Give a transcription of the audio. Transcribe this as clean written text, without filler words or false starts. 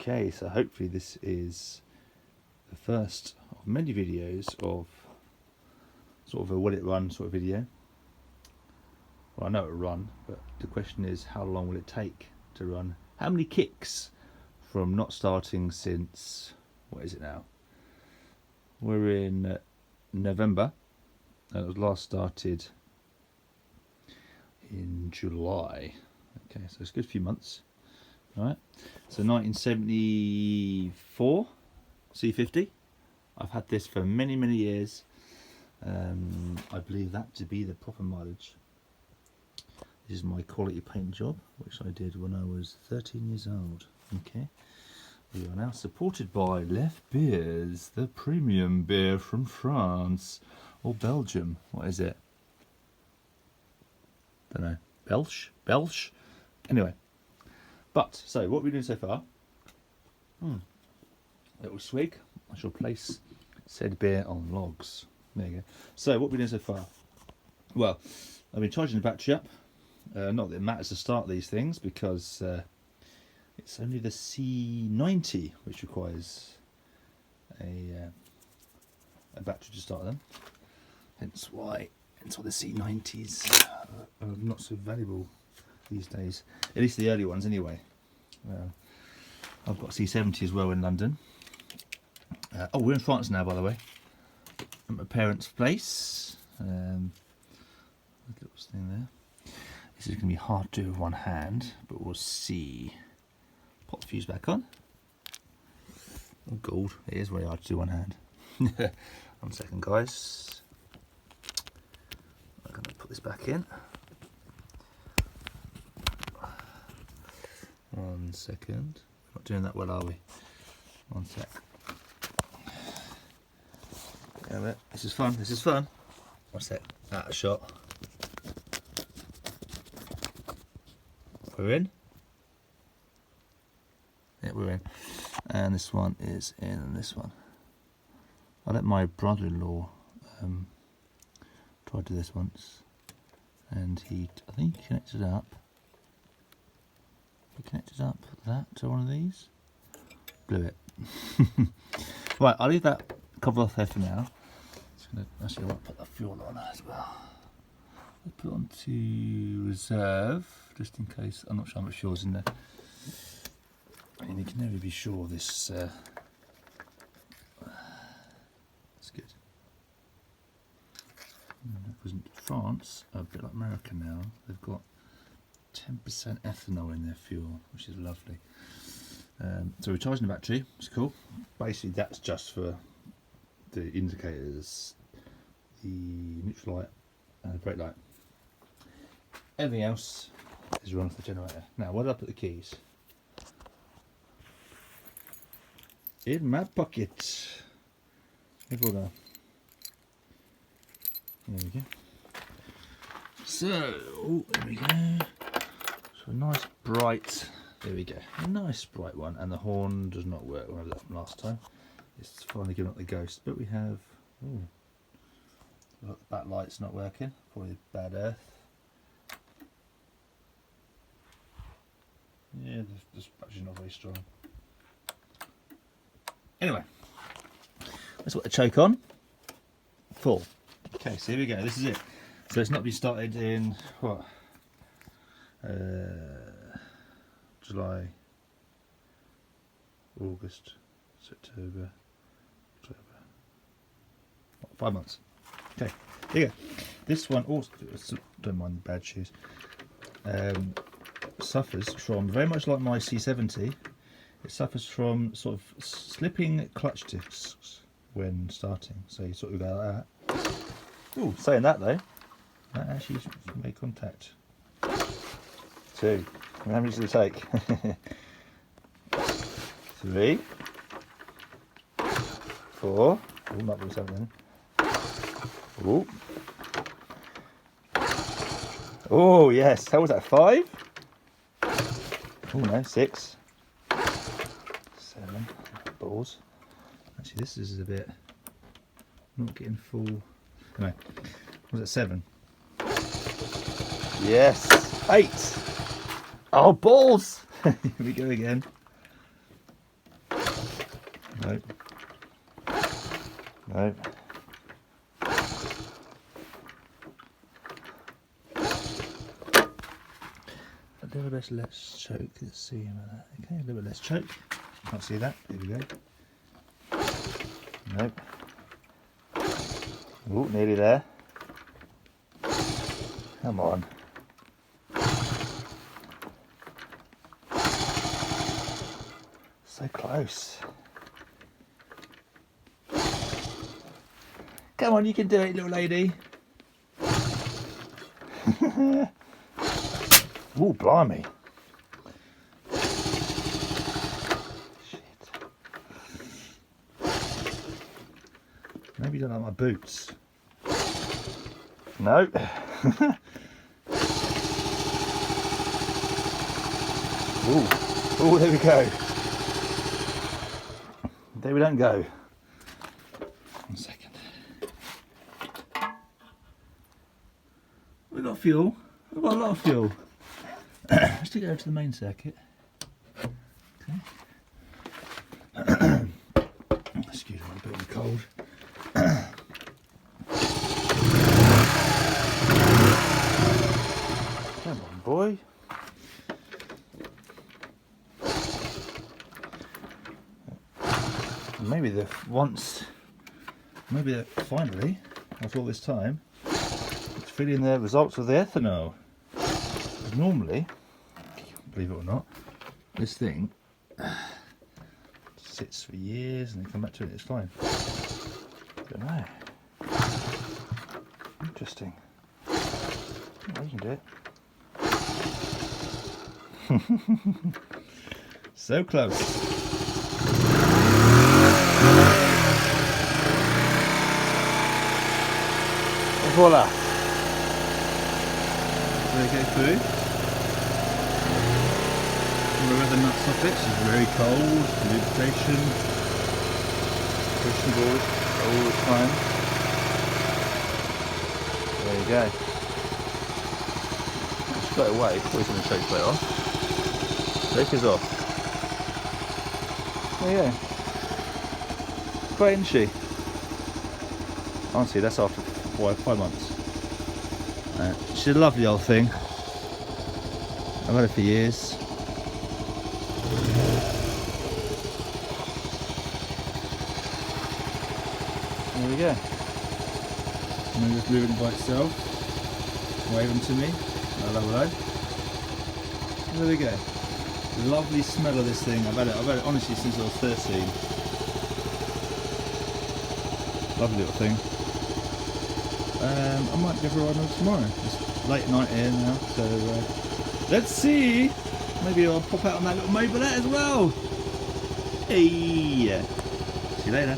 Okay, so hopefully this is the first of many videos of sort of a will it run sort of video. Well, I know it'll run, but the question is how long will it take to run? How many kicks from not starting since, what is it now? We're in November, and it was last started in July. Okay, so it's a good few months. Alright, so 1974 C50. I've had this for many years. I believe that to be the proper mileage. This is my quality paint job, which I did when I was 13 years old. Okay, we are now supported by Left Beers, the premium beer from France or Belgium. What is it? Don't know. Belch? Anyway. But, so, what we're doing so far, little swig, I shall place said beer on logs. There you go. So, what we're doing so far, well, I've been charging the battery up, not that it matters to start these things, because it's only the C90 which requires a battery to start them, hence why the C90s are not so valuable these days, at least the early ones anyway. I've got C70 as well in London. Oh, we're in France now, by the way, at my parents' place. Little thing there. This is going to be hard to do with one hand, but we'll see. Pop the fuse back on. Oh god, it is very hard to do one hand. 1 second, guys. I'm going to put this back in. 1 second. We're not doing that well, are we? 1 sec. This is fun. 1 sec. Out of shot. We're in. Yeah, we're in. And this one is in, and this one. I let my brother-in-law try to do this once, and I think he connected up. He connected up that to one of these. Blew it. Right, I'll leave that cover off there for now. Actually, I want to put the fuel on as well. I'll put it on to reserve, just in case. I'm not sure how much fuel's in there. And you can never be sure this. It's good. Because in France, a bit like America now, they've got 10% ethanol in their fuel, which is lovely. So we're charging the battery, it's cool. Basically that's just for the indicators, the neutral light and the brake light. Everything else is run off the generator. Now, where did I put the keys? In my pocket. Here we go. There we go. So, there we go. So a nice bright, there we go, a nice bright one, and the horn does not work. Remember that from last time. It's finally giving up the ghost, but we have, look, the back light's not working, probably bad earth. Yeah, this battery's not very strong. Anyway, let's put the choke on, full. Okay, so here we go, this is it. So it's not been started in, what? July, August, September, October. 5 months. Okay, here you go. This one also, don't mind the bad shoes, suffers from, very much like my C70, it suffers from sort of slipping clutch discs when starting. So you sort of go like that. Ooh, saying that though, that actually made contact. 2. How many does it take? 3. 4. Oh, might be something. Oh. Oh yes. How was that? 5. Oh no, 6. 7. Balls. Actually, this is a bit not getting full. No. Was it 7? Yes. 8. Oh, balls! Here we go again. Nope. Nope. A little bit less choke. Let's see about that. Okay, a little bit less choke. Can't see that. Here we go. Nope. Oh, nearly there. Come on. So close. Come on, you can do it, little lady. Oh, blimey. Shit. Maybe you don't like my boots. No. Ooh. Oh, there we go. There we don't go. 1 second. We've got fuel. We've got a lot of fuel. Let's take it over to the main circuit. Okay. Excuse me, I'm a bit of a cold. Come on, boy. Maybe they're finally, after all this time, it's feeling the results of the ethanol. Normally, believe it or not, this thing sits for years and then come back to it, it's fine. Don't know. Interesting. Oh, you can do it. So close. Voila. There we go through. Remove the nuts off it, it's very cold, lubrication, pushing board all the time. There you go. Straight away, always going to shake straight off. Shake is off. There you go. Great, isn't she? Honestly, that's after 5 months. She's a lovely old thing. I've had it for years. There we go. And then just moving by itself, waving to me. Hello, hello. There we go. Lovely smell of this thing. I've had it honestly since I was 13. Lovely little thing. I might give her a ride on tomorrow. It's late night here now, so let's see. Maybe I'll pop out on that little mobilette as well. Hey, see you later.